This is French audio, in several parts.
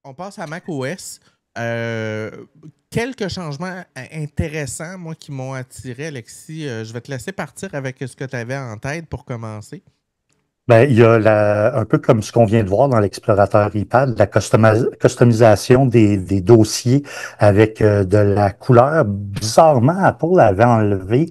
On passe à macOS. Euh, Quelques changements intéressants, moi, qui m'ont attiré, Alexis. Je vais te laisser partir avec ce que tu avais en tête pour commencer. Ben, il y a un peu comme ce qu'on vient de voir dans l'explorateur iPad, la customisation des dossiers avec de la couleur. Bizarrement, Apple avait enlevé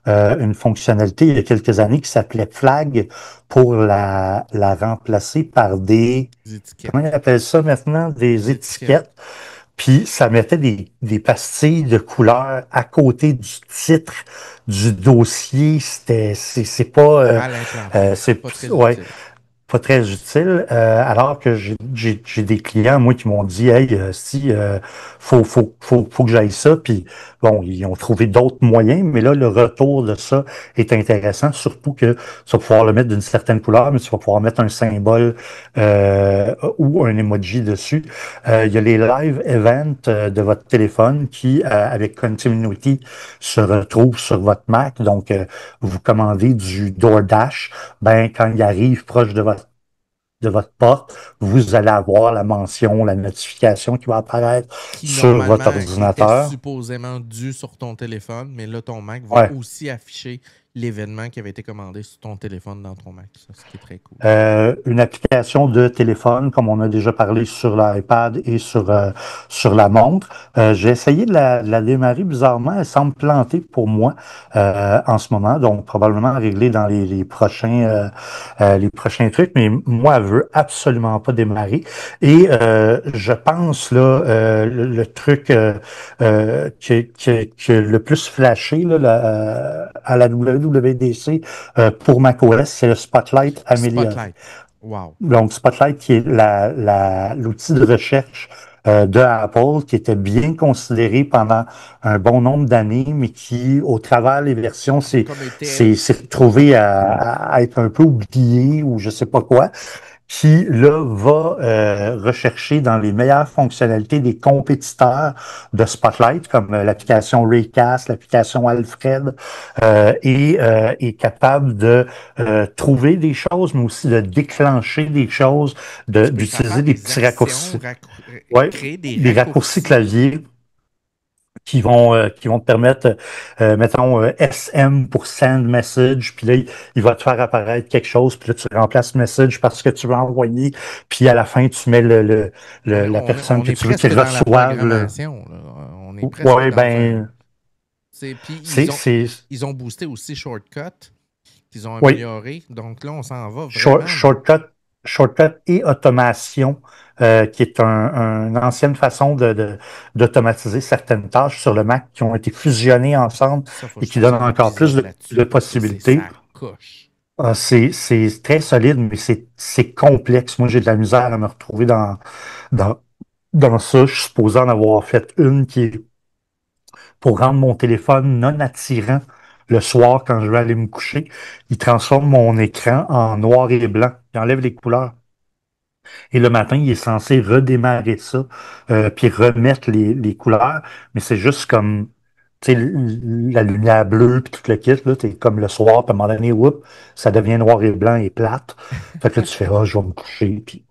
une fonctionnalité il y a quelques années qui s'appelait Flag pour la remplacer par Les étiquettes. comment ils appellent ça maintenant? Des Les étiquettes. étiquettes. Puis ça mettait des pastilles de couleur à côté du titre du dossier. C'est pas, Mal implanté. Pas très ouais, utile. pas très utile. Alors que j'ai des clients, moi, qui m'ont dit, hey, si, faut que j'aille ça. Puis bon, ils ont trouvé d'autres moyens, mais là, le retour de ça est intéressant, surtout que tu vas pouvoir le mettre d'une certaine couleur, mais tu vas pouvoir mettre un symbole ou un emoji dessus. Il y a les live events de votre téléphone qui, avec Continuity, se retrouvent sur votre Mac. Donc, vous commandez du DoorDash, ben, quand il arrive proche de votre porte, vous allez avoir la mention, la notification qui va apparaître Qui, sur votre normalement, était ordinateur. supposément dû sur ton téléphone, mais là, ton Mac va Ouais. aussi afficher l'événement qui avait été commandé sur ton téléphone dans ton Mac. Ça, ce qui est très cool. Une application de téléphone, comme on a déjà parlé sur l'iPad et sur la montre. J'ai essayé de la démarrer bizarrement. Elle semble planter pour moi en ce moment, donc probablement régler dans les prochains trucs. Mais moi, elle veut absolument pas démarrer. Et je pense là le truc qui a le plus flashé là, à la WWDC pour macOS, c'est le Spotlight amélioré. Spotlight. Wow. Donc, Spotlight, qui est l'outil de recherche de Apple, qui était bien considéré pendant un bon nombre d'années, mais qui, au travers des versions, Comme était. s'est retrouvé à être un peu oublié ou je sais pas quoi qui, là, va rechercher dans les meilleures fonctionnalités des compétiteurs de Spotlight, comme l'application Raycast, l'application Alfred, et est capable de trouver des choses, mais aussi de déclencher des choses, Ça fait d'utiliser des des petits actions, raccourcis. Ouais, créer des des raccourcis raccourcis. clavier qui vont te permettre, mettons, SM pour send message, puis là, il va te faire apparaître quelque chose, puis là, tu remplaces message parce que tu veux envoyer, puis à la fin, tu mets la personne On que est tu veux presque qu'il dans la reçoive. programmation, là. On est presque Ouais, dans un. ben, Puis c'est, c'est, ils ont boosté aussi Shortcut, qu'ils ont oui, amélioré. Donc là, on s'en va vraiment. shortcut et automation, qui est une ancienne façon d'automatiser certaines tâches sur le Mac qui ont été fusionnées ensemble Ça, faut que et je qui fasse donnent un encore plus épisode de là-dessus parce que c'est possibilités. ça coche. C'est très solide, mais c'est complexe. Moi, j'ai de la misère à me retrouver dans, dans ça. Je suis supposé en avoir fait une qui est pour rendre mon téléphone non attirant le soir quand je vais aller me coucher. Il transforme mon écran en noir et blanc. Il enlève les couleurs. Et le matin, il est censé redémarrer ça, puis remettre les couleurs. Mais c'est juste comme, tu sais, la lumière bleue, puis tout le kit, là, t'es comme le soir, puis à un moment donné, whoop, ça devient noir et blanc et plate. Fait que là, tu fais, ah, je vais me coucher, puis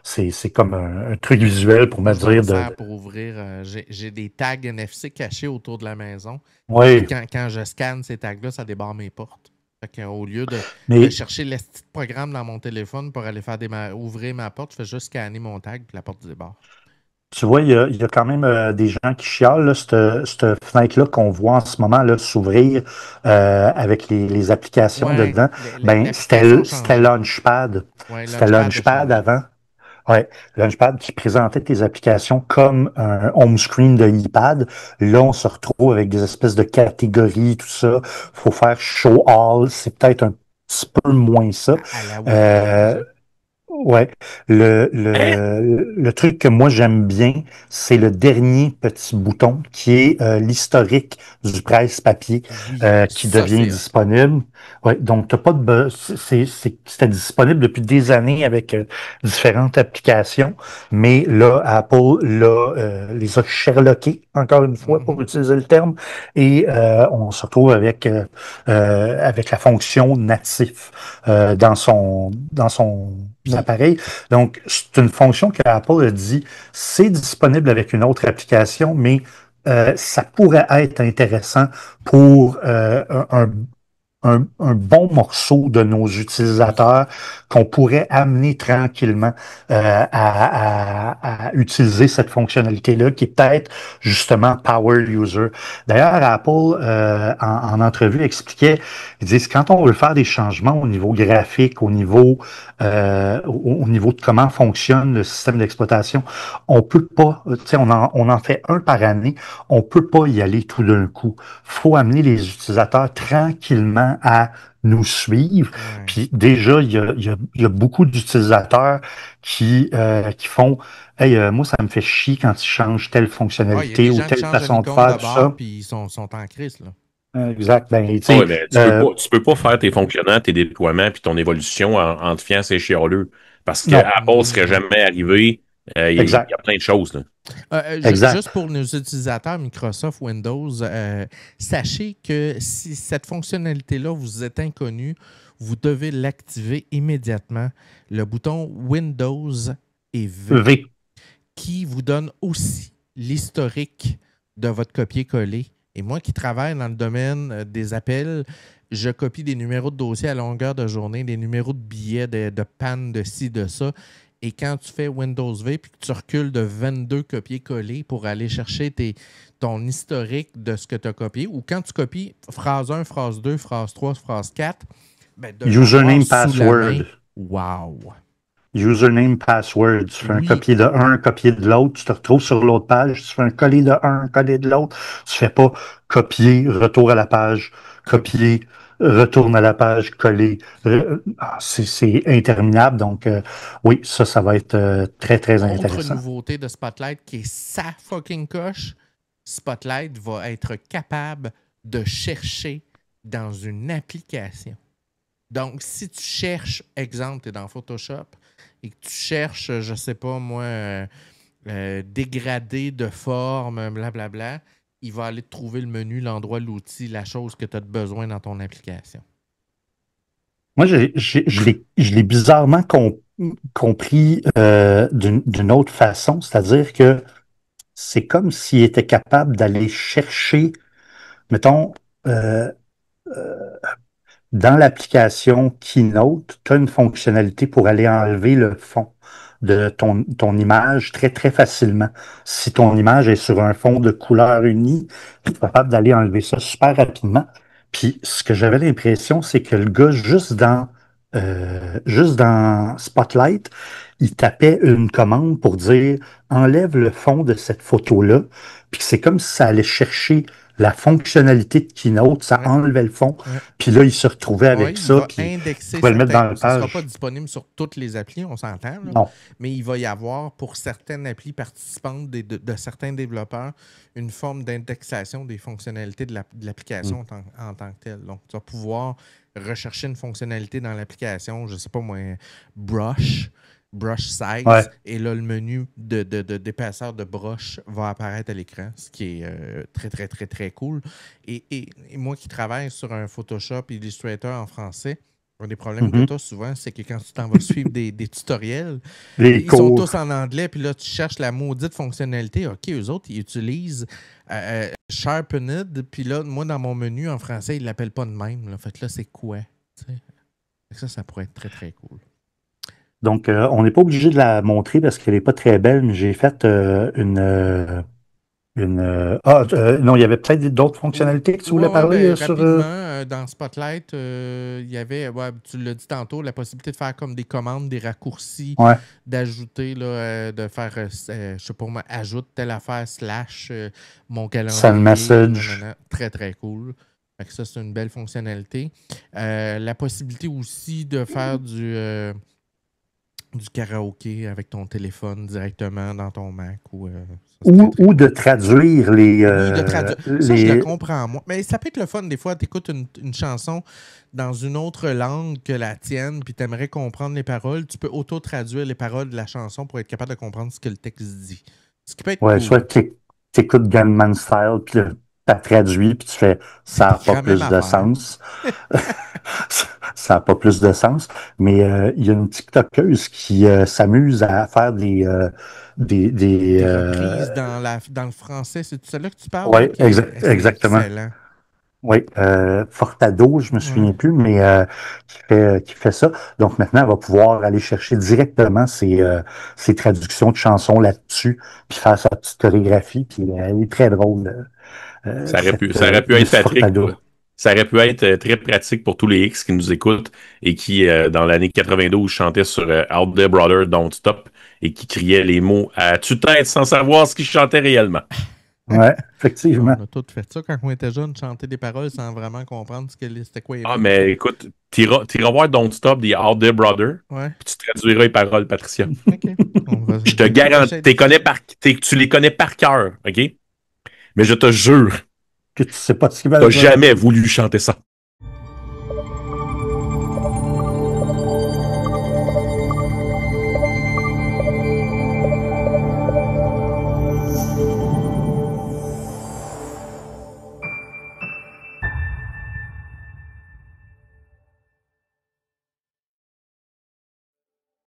c'est comme un truc visuel pour Moi, me je m'en dire sers pour ouvrir. J'ai des tags NFC cachés autour de la maison. Puis oui, quand je scanne ces tags-là, ça débarre mes portes. Fait qu'au lieu de mais chercher le petit programme dans mon téléphone pour aller faire ouvrir ma porte, je fais juste scanner mon tag puis la porte débarre. tu vois, il y a quand même des gens qui chialent, là, cette fenêtre-là qu'on voit en ce moment là, s'ouvrir avec les applications Ouais, dedans. Ben, l'application a c'était changé. Launchpad. Ouais, C'était Launchpad a Launchpad changé. avant. Ouais, Launchpad qui présentait tes applications comme un home screen de iPad. Là, on se retrouve avec des espèces de catégories, tout ça. Faut faire show all. C'est peut-être un petit peu moins ça. À la Windows. Euh, Ouais, le truc que moi j'aime bien, c'est le dernier petit bouton qui est l'historique du presse-papier Oui, qui ça, devient c'est hot. disponible. Ouais, donc t'as pas de c'était disponible depuis des années avec différentes applications, mais là Apple les a sherlockés encore une fois pour Mhm. utiliser le terme et on se retrouve avec la fonction natif dans son Puis appareil. Donc, c'est une fonction que Apple a dit, c'est disponible avec une autre application, mais ça pourrait être intéressant pour un bon morceau de nos Oui. utilisateurs qu'on pourrait amener tranquillement à utiliser cette fonctionnalité-là, qui est peut-être justement Power User. D'ailleurs, Apple, en entrevue, expliquait, ils disent, quand on veut faire des changements au niveau graphique, au niveau de comment fonctionne le système d'exploitation, on peut pas, tu sais, on en fait un par année, on peut pas y aller tout d'un coup. Faut amener les utilisateurs tranquillement à nous suivre. Ouais. Puis déjà, il y a beaucoup d'utilisateurs qui font Hey, moi, ça me fait chier quand ils changent telle Ah, il y a fonctionnalité des ou gens qui telle changent une façon de icône faire, de tout bord, ça. puis ils sont en crise, là. Exact. Ben, tu Ah sais, ouais, mais tu peux pas faire tes fonctionnements, tes déploiements, puis ton évolution en te fiant à ces chialeux. Parce que non, Apple serait Mhm. jamais arrivé. Il y a exact, plein de choses, là. exact. Juste pour nos utilisateurs Microsoft Windows, sachez que si cette fonctionnalité-là vous est inconnue, vous devez l'activer immédiatement. Le bouton Windows et V, V. qui vous donne aussi l'historique de votre copier-coller. Et moi qui travaille dans le domaine des appels, je copie des numéros de dossier à longueur de journée, des numéros de billets, de panne, de ci, de ça. Et quand tu fais Windows V puis que tu recules de 22 copier-coller pour aller chercher ton historique de ce que tu as copié, ou quand tu copies phrase 1, phrase 2, phrase 3, phrase 4, ben de l'avoir Username, sous la main, password. wow! Username, password. Tu fais un Oui, copier de un, un copier de l'autre, tu te retrouves sur l'autre page, tu fais un coller de un coller de l'autre. Tu fais pas copier, retour à la page, copier. copier, retourne à la page, coller. C'est interminable. Donc, oui, ça va être très, très Autre intéressant. nouveauté de Spotlight qui est sa fucking coche, Spotlight va être capable de chercher dans une application. Donc, si tu cherches, exemple, tu es dans Photoshop et que tu cherches, je sais pas moi, dégradé de forme, blablabla, il va aller te trouver le menu, l'endroit, l'outil, la chose que tu as besoin dans ton application. Moi, je l'ai bizarrement compris d'une autre façon, c'est-à-dire que c'est comme s'il était capable d'aller chercher, mettons, euh, dans l'application Keynote, tu as une fonctionnalité pour aller enlever le fond de ton image très, très facilement. Si ton image est sur un fond de couleur unie, tu es capable d'aller enlever ça super rapidement. Puis, ce que j'avais l'impression, c'est que le gars, juste dans Spotlight, il tapait une commande pour dire enlève le fond de cette photo-là. Puis c'est comme si ça allait chercher la fonctionnalité de Keynote, ça Ouais, enlevait le fond, ouais. puis là, il se retrouvait Oui, avec il ça, va puis il indexer pouvait le mettre certains. dans la Ça ne sera pas page. disponible sur toutes les applis, on s'entend, là, Non. mais il va y avoir pour certaines applis participantes de certains développeurs une forme d'indexation des fonctionnalités de Mm. l'application en tant que telle. Donc, tu vas pouvoir rechercher une fonctionnalité dans l'application, je ne sais pas moi, brush Ouais. size, et là, le menu d'épaisseur de brush va apparaître à l'écran, ce qui est très, très, très, très cool. Et moi qui travaille sur un Photoshop Illustrator en français, un des problèmes que Mhm. tu as souvent, c'est que quand tu t'en vas suivre des tutoriels, Les ils sont cours. tous en anglais, puis là, tu cherches la maudite fonctionnalité. OK, eux autres, ils utilisent Sharpened, puis là, moi, dans mon menu en français, ils ne l'appellent pas de même. Là. Fait que là, c'est quoi? Tu sais? Fait que ça pourrait être très, très cool. Donc, on n'est pas obligé de la montrer parce qu'elle n'est pas très belle, mais j'ai fait non, il y avait peut-être d'autres fonctionnalités que tu voulais Ouais, parler ben, sur. rapidement, dans Spotlight, il y avait, ouais, tu l'as dit tantôt, la possibilité de faire comme des commandes, des raccourcis, Ouais. d'ajouter, là, de faire, je sais pas moi, ajoute telle affaire, slash, mon Send calendrier, message. nanana. Très, très cool. Fait que ça, c'est une belle fonctionnalité. La possibilité aussi de faire du karaoké avec ton téléphone directement dans ton Mac. Ça, c'est très, très Ou de cool. traduire Oui, de traduire. Ça, je le les. comprends, moi. Mais ça peut être le fun, des fois, tu écoutes une chanson dans une autre langue que la tienne, puis tu aimerais comprendre les paroles. Tu peux auto-traduire les paroles de la chanson pour être capable de comprendre ce que le texte dit. Ce qui peut être Ouais, cool. soit tu écoutes Gunman Style, puis tu traduit, puis tu fais C'est ça n'a pas la même plus de affaire. sens. ça n'a pas plus de sens. Mais il y a une TikTokeuse qui s'amuse à faire Des reprises dans le français, c'est de cela que tu parles? ouais, Okay. C'est exactement. excellent. Oui, Fortado, je me souviens Ouais. plus, mais qui fait ça. Donc maintenant, elle va pouvoir aller chercher directement ses traductions de chansons là-dessus, puis faire sa petite chorégraphie, puis elle est très drôle, Ça aurait pu être Miss Patrick. Fortado. Ça aurait pu être très pratique pour tous les X qui nous écoutent et qui, dans l'année 92, chantaient sur Out There Brother, Don't Stop et qui criaient les mots à tue-tête sans savoir ce qu'ils chantaient réellement. Ouais, effectivement. On a tous fait ça quand on était jeunes, chanter des paroles sans vraiment comprendre c'était quoi les Ah, mots. mais écoute, t'iras voir Don't Stop des Out There Brother, Ouais. puis tu traduiras les paroles, Patricia. OK. Je te garantis, tu les connais par cœur, OK? Mais je te jure, Que tu sais pas ce qu'il va t'as dire. jamais voulu chanter ça.